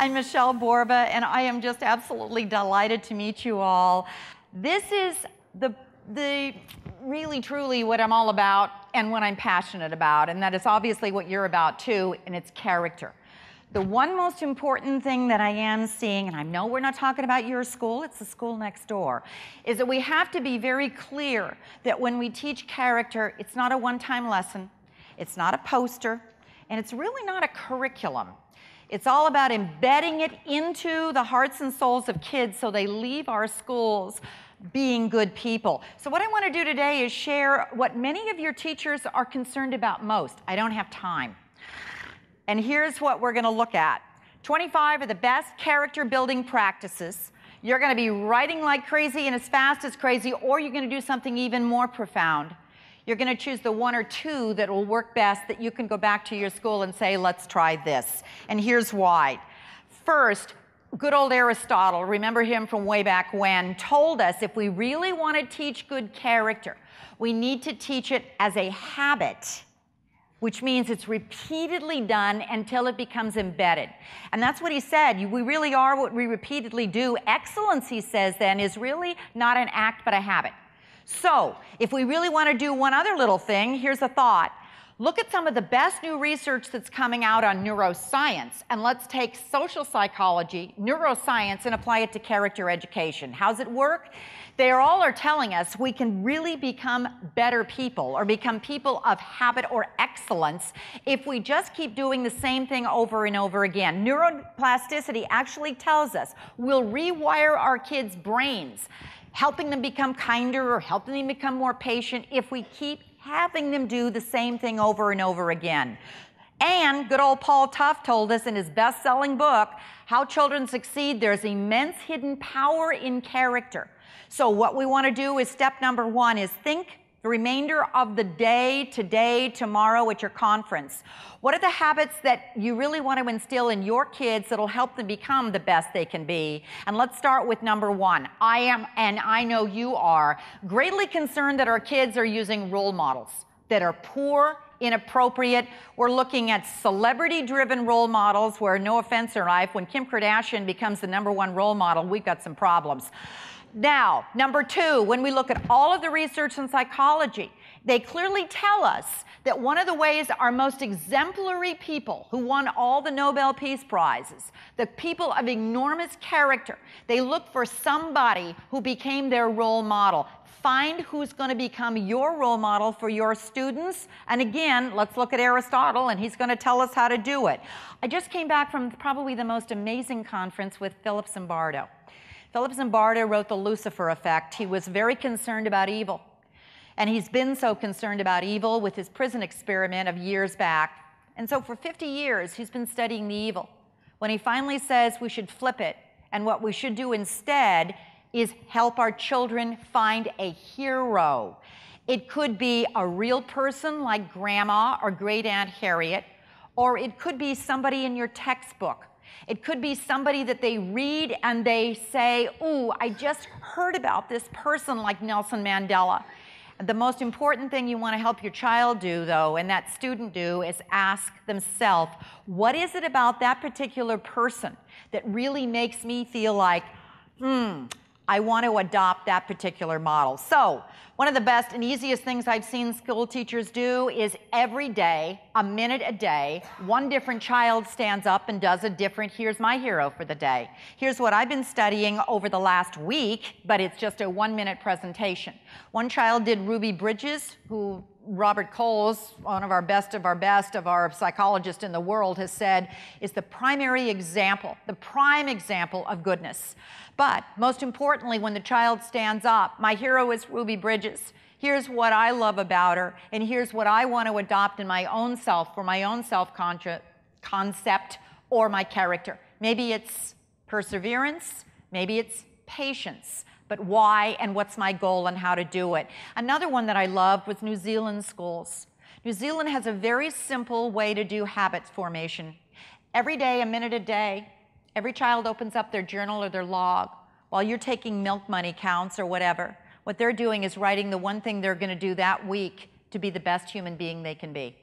I'm Michele Borba, and I am just absolutely delighted to meet you all. This is the really, truly what I'm all about and what I'm passionate about, and that is obviously what you're about too, and it's character. The one most important thing that I am seeing, and I know we're not talking about your school, it's the school next door, is that we have to be very clear that when we teach character, it's not a one-time lesson, it's not a poster, and it's really not a curriculum. It's all about embedding it into the hearts and souls of kids so they leave our schools being good people. So what I want to do today is share what many of your teachers are concerned about most. I don't have time. And here's what we're going to look at. 25 of the best character building practices. You're going to be writing like crazy and as fast as crazy, or you're going to do something even more profound. You're going to choose the one or two that will work best that you can go back to your school and say, let's try this. And here's why. First, good old Aristotle, remember him from way back when, told us if we really want to teach good character, we need to teach it as a habit, which means it's repeatedly done until it becomes embedded. And that's what he said. We really are what we repeatedly do. Excellence, he says then, is really not an act but a habit. So if we really want to do one other little thing, here's a thought. Look at some of the best new research that's coming out on neuroscience, and let's take social psychology, neuroscience, and apply it to character education. How's it work? They all are telling us we can really become better people or become people of habit or excellence if we just keep doing the same thing over and over again. Neuroplasticity actually tells us we'll rewire our kids' brains, helping them become kinder or helping them become more patient if we keep having them do the same thing over and over again. And good old Paul Tough told us in his best-selling book, How Children Succeed, there's immense hidden power in character. So what we want to do is step number one is think the remainder of the day, today, tomorrow at your conference. What are the habits that you really want to instill in your kids that'll help them become the best they can be? And let's start with number one. I am, and I know you are, greatly concerned that our kids are using role models that are poor, inappropriate. We're looking at celebrity-driven role models where, no offense in life, when Kim Kardashian becomes the #1 role model, we've got some problems. Now, number two, when we look at all of the research in psychology, they clearly tell us that one of the ways our most exemplary people who won all the Nobel Peace Prizes, the people of enormous character, they look for somebody who became their role model. Find who's going to become your role model for your students. And again, let's look at Aristotle, and he's going to tell us how to do it. I just came back from probably the most amazing conference with Philip Zimbardo. Philip Zimbardo wrote The Lucifer Effect. He was very concerned about evil. And he's been so concerned about evil with his prison experiment of years back. And so for 50 years, he's been studying the evil. When he finally says we should flip it, and what we should do instead is help our children find a hero. It could be a real person like Grandma or Great Aunt Harriet, or it could be somebody in your textbook. It could be somebody that they read and they say, ooh, I just heard about this person like Nelson Mandela. The most important thing you want to help your child do, though, and that student do, is ask themselves, what is it about that particular person that really makes me feel like, I want to adopt that particular model? So one of the best and easiest things I've seen school teachers do is every day, a minute a day, one different child stands up and does a different here's my hero for the day. Here's what I've been studying over the last week, but it's just a 1-minute presentation. One child did Ruby Bridges, who Robert Coles, one of our best of our psychologists in the world, has said is the primary example, the prime example of goodness. But most importantly, when the child stands up, my hero is Ruby Bridges. Here's what I love about her, and here's what I want to adopt in my own self for my own self-concept or my character. Maybe it's perseverance, maybe it's patience. But why and what's my goal and how to do it? Another one that I loved was New Zealand schools. New Zealand has a very simple way to do habits formation. Every day, a minute a day, every child opens up their journal or their log while you're taking milk money counts or whatever. What they're doing is writing the one thing they're going to do that week to be the best human being they can be.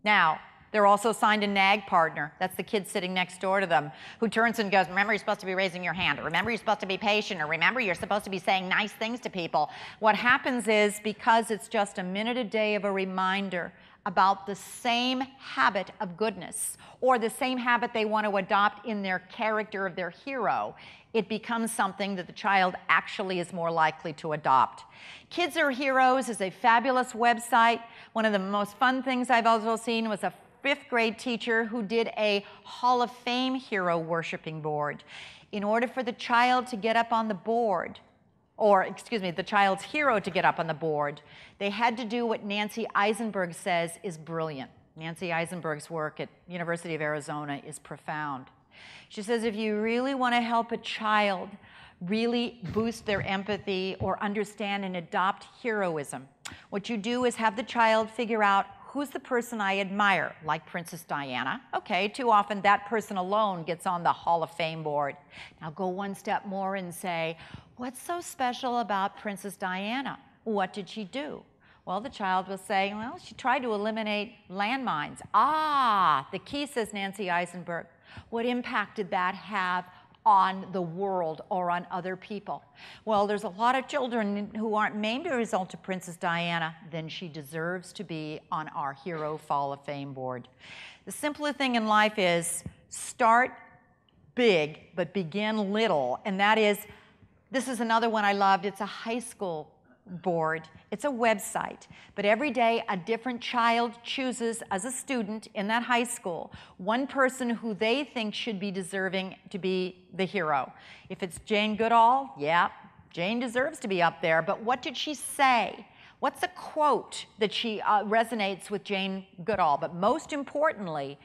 Now, They're also assigned a nag partner. That's the kid sitting next door to them, who turns and goes, remember, you're supposed to be raising your hand, or remember, you're supposed to be patient, or remember, you're supposed to be saying nice things to people. What happens is, because it's just a minute a day of a reminder about the same habit of goodness, or the same habit they want to adopt in their character of their hero, it becomes something that the child actually is more likely to adopt. Kids Are Heroes is a fabulous website. One of the most fun things I've also seen was a 5th grade teacher who did a Hall of Fame hero worshiping board. In order for the child to get up on the board, or excuse me, the child's hero to get up on the board, they had to do what Nancy Eisenberg says is brilliant. Nancy Eisenberg's work at University of Arizona is profound. She says if you really want to help a child really boost their empathy or understand and adopt heroism, what you do is have the child figure out, who's the person I admire, like Princess Diana? Okay, too often that person alone gets on the Hall of Fame board. Now go one step more and say, what's so special about Princess Diana? What did she do? Well, the child will say, well, she tried to eliminate landmines. Ah, the key, says Nancy Eisenberg. What impact did that have on the world or on other people? Well, there's a lot of children who aren't maimed as a result of Princess Diana. Then she deserves to be on our Hero Hall of Fame board. The simpler thing in life is start big, but begin little. And that is, this is another one I loved. It's a high school board. It's a website. But every day, a different child chooses, as a student in that high school, one person who they think should be deserving to be the hero. If it's Jane Goodall, yeah, Jane deserves to be up there. But what did she say? What's a quote that she resonates with Jane Goodall? But most importantly,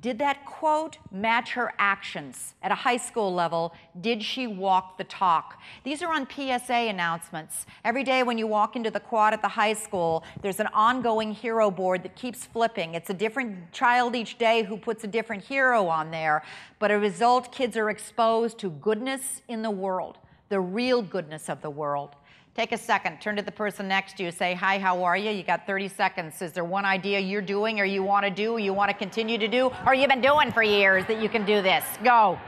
did that quote match her actions at a high school level? Did she walk the talk? These are on PSA announcements. Every day when you walk into the quad at the high school, there's an ongoing hero board that keeps flipping. It's a different child each day who puts a different hero on there. But as a result, kids are exposed to goodness in the world, the real goodness of the world. Take a second, turn to the person next to you, say, hi, how are you? You got 30 seconds. Is there one idea you're doing or you want to do or you want to continue to do or you've been doing for years that you can do this? Go.